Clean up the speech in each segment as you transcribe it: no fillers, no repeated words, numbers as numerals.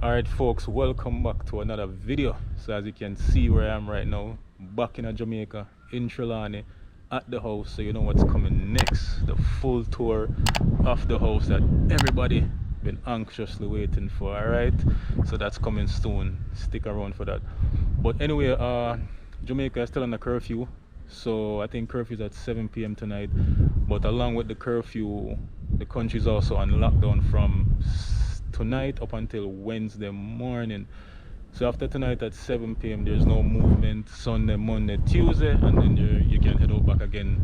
Alright folks, welcome back to another video. So as you can see where I am right now, back in Jamaica, in Trelawney, at the house. So you know what's coming next, the full tour of the house that everybody been anxiously waiting for. Alright, so that's coming soon, stick around for that. But anyway, Jamaica is still on the curfew, so I think curfew is at 7 p.m. tonight. But along with the curfew, the country is also on lockdown from tonight up until Wednesday morning. So after tonight at 7 p.m. there's no movement Sunday, Monday, Tuesday, and then you can head out back again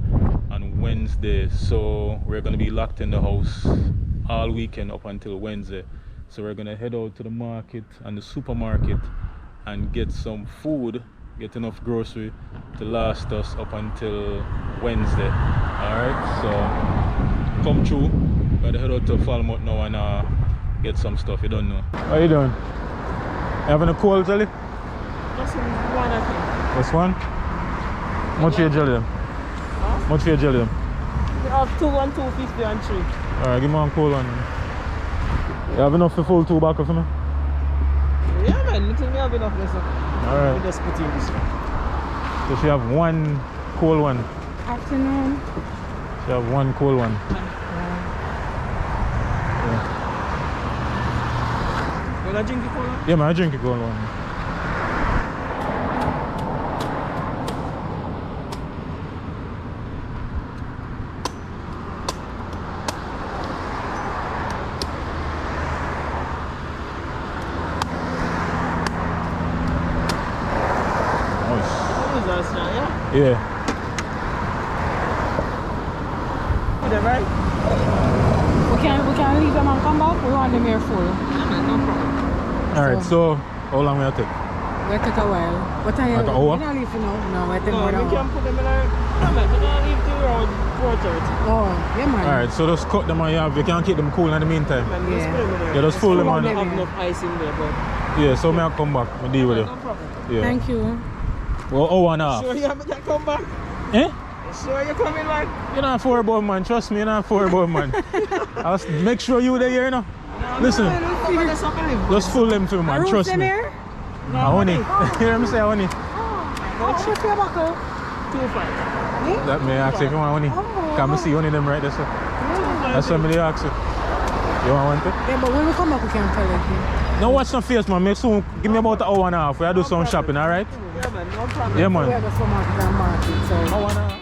on Wednesday. So we're going to be locked in the house all weekend up until Wednesday. So we're going to head out to the market and the supermarket and get some food, get enough grocery to last us up until Wednesday. Alright, so come through. Gotta head out to Falmouth now and get some stuff. You don't know. How you doing? Having a cold jelly? Just one, I think. What's one? Much for your jelly them? Huh? Much for your jelly them? We have 2, 1, 250 and 3. Alright, give me one cold one. You have enough for full 2 back for me? Yeah man, you think we have enough this. Alright. We just put in this one. So she have one cold one. Afternoon. She have one cold one. You wanna drink the cola? Yeah man, I drink a cold one. Yeah. Put them right? We can leave them and come back. We want them here full. Yeah man, no problem. Alright, so how long will it take? We'll take a while. What time? Like an hour? We're not leaving now. No, I think No, more than we can put them in our... No man, we're gonna leave till around 4:30. Oh, yeah man. Alright, so just cut them and you can't keep them cool in the meantime. Man, Yeah. just put them in there. Yeah, just fool them We on. don't have enough ice in there, but... Yeah, so may I come back and deal with it. No problem. Yeah. Thank you. Well, hour and a half. Sure you haven't come back? Eh? Sure you're coming back? You're not for about man, trust me, you're not for about man. I'll make sure you there, you know. Listen, just fool them for man, trust me. Here? No, honey. Hear me say honey. How much your buckle? 2.5. That may ask if you want honey. Can I see honey them right there, sir? That's what I ask you. You want it? Yeah, but when we come back, we can tell you. Now watch some face, man. Make soon, give me about an hour and a half. We'll do some shopping, alright? Yeah man, no problem. Yeah, man. We have the supermarket and market, so. Hour and a half.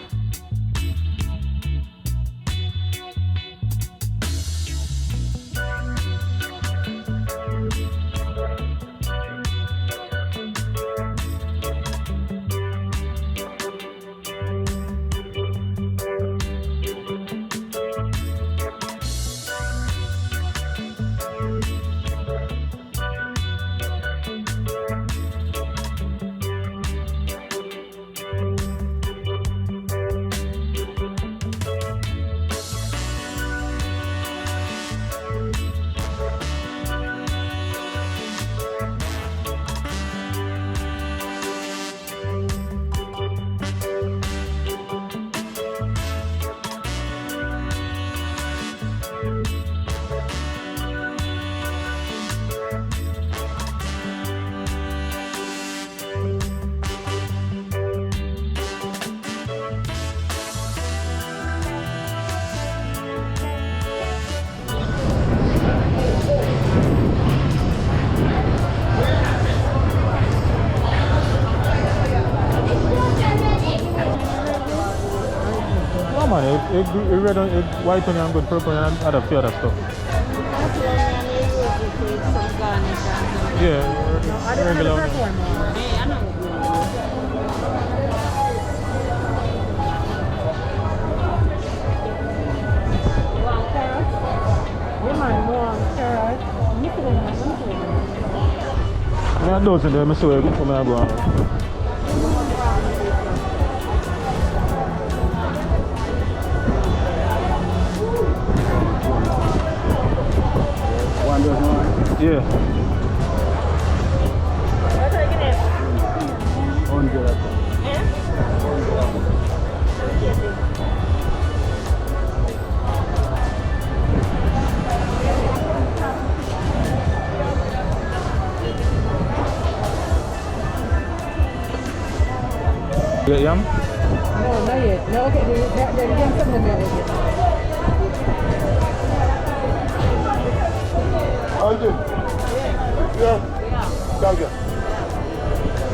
Egg red and egg white onion and good purple and other few other stuff. Yeah, regular. I don't think I'm sorry, I'm going to go. Yeah. Get yam? No, not yet. No, okay, the yam something there. Andrew? Yeah. Thank you.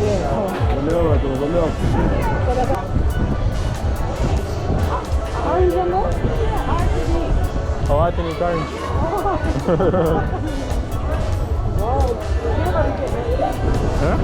Yeah. Orange on there? Oh, I think it's orange. Huh?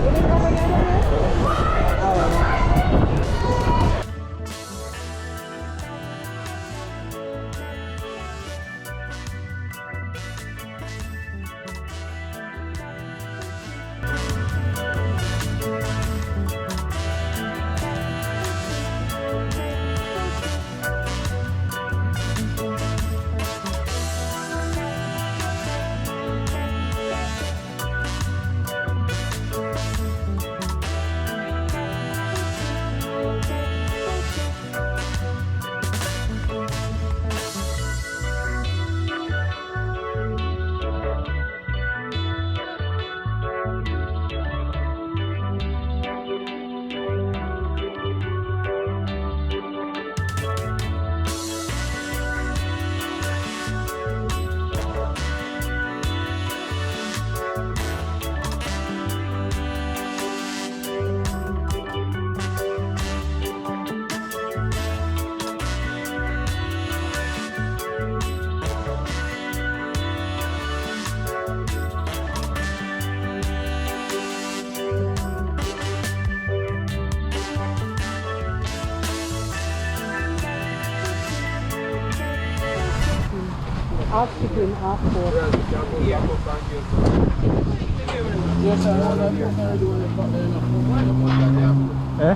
Half chicken, half pork. Eh?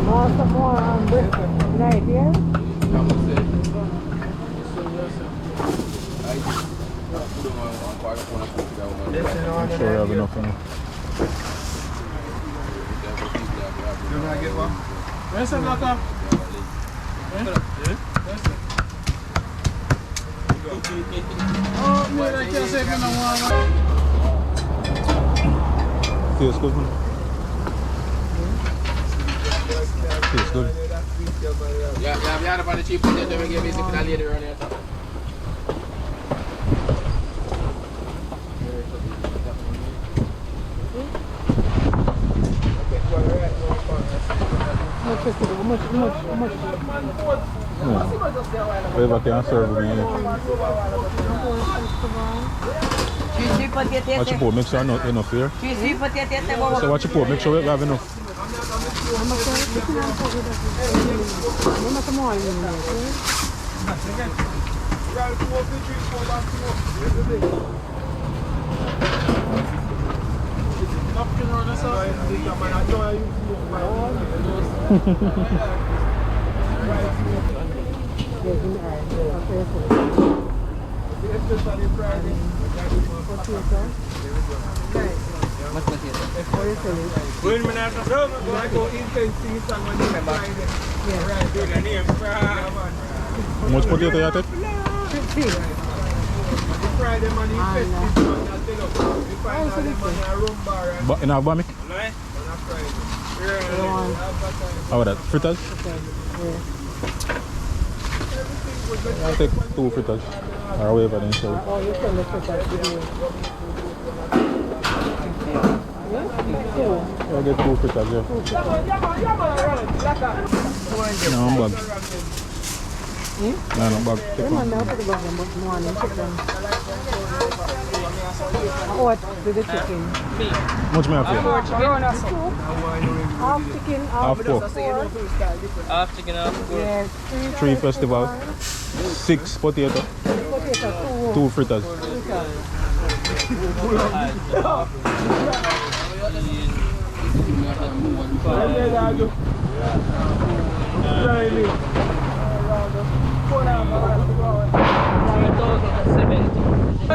More night, yeah? I'm sure I have enough in it. Where's the locker? Oh, man, I can't say no more. Feels good, man. Feels good. Yeah, we had about the cheap potato we gave music to that lady earlier. How much? Whoever can serve me. Watch your port, make sure not enough here. So watch your port, make sure we have enough. How much potato you take? 50. But in a bamic? How about that? Fritters? I'll take 2 fritters. Or whatever then, sorry. Oh, you send the fritters to you. I'll get 2 fritters, yeah. No, I'm bag. No, no, bag. Take one. What with the chicken? Much may I feel? Half chicken, Half pork. Half chicken, half pork. Yes, 3 festival. 6 potato. 2 fritters.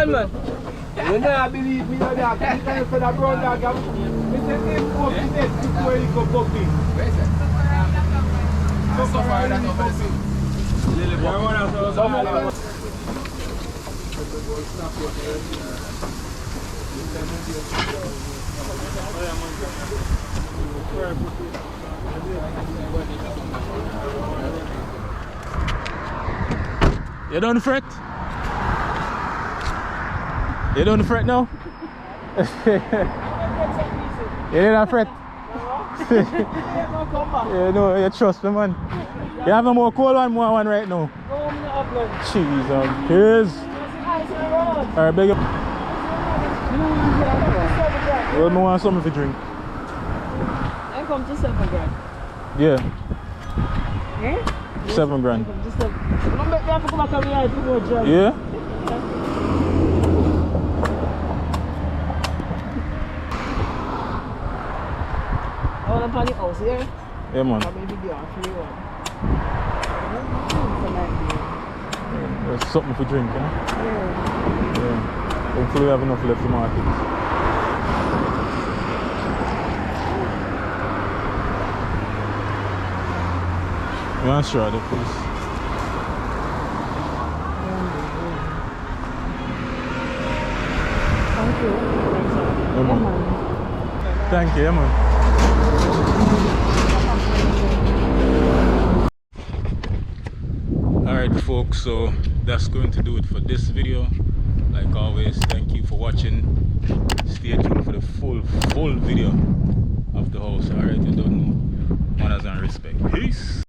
Man. You never believe me, no dog. You can't for the brown dog. It's the same pork you take before you go puppy. So far, that's over the sea. You don't fret? You don't fret now? You didn't fret? Yeah, no, you trust me, man. You have a more cold one, more one right now. Jesus, cheers. Alright, beg up. Well, I want something to drink. I come to 7 grand. Yeah, Eh? 7 grand. Just a... I'm back there for come back to me and do more job. Yeah? I want to party house here. Yeah, man. I'll be video on free one. There's something to drink, eh? Yeah. Yeah. Hopefully we have enough left to market. You want to try that, please? Thank you. Yeah, man. Thank you, yeah, man. Alright folks, so that's going to do it for this video. Like always, thank you for watching. Stay tuned for the full video of the house. Alright, you don't know. Manners and respect. Peace.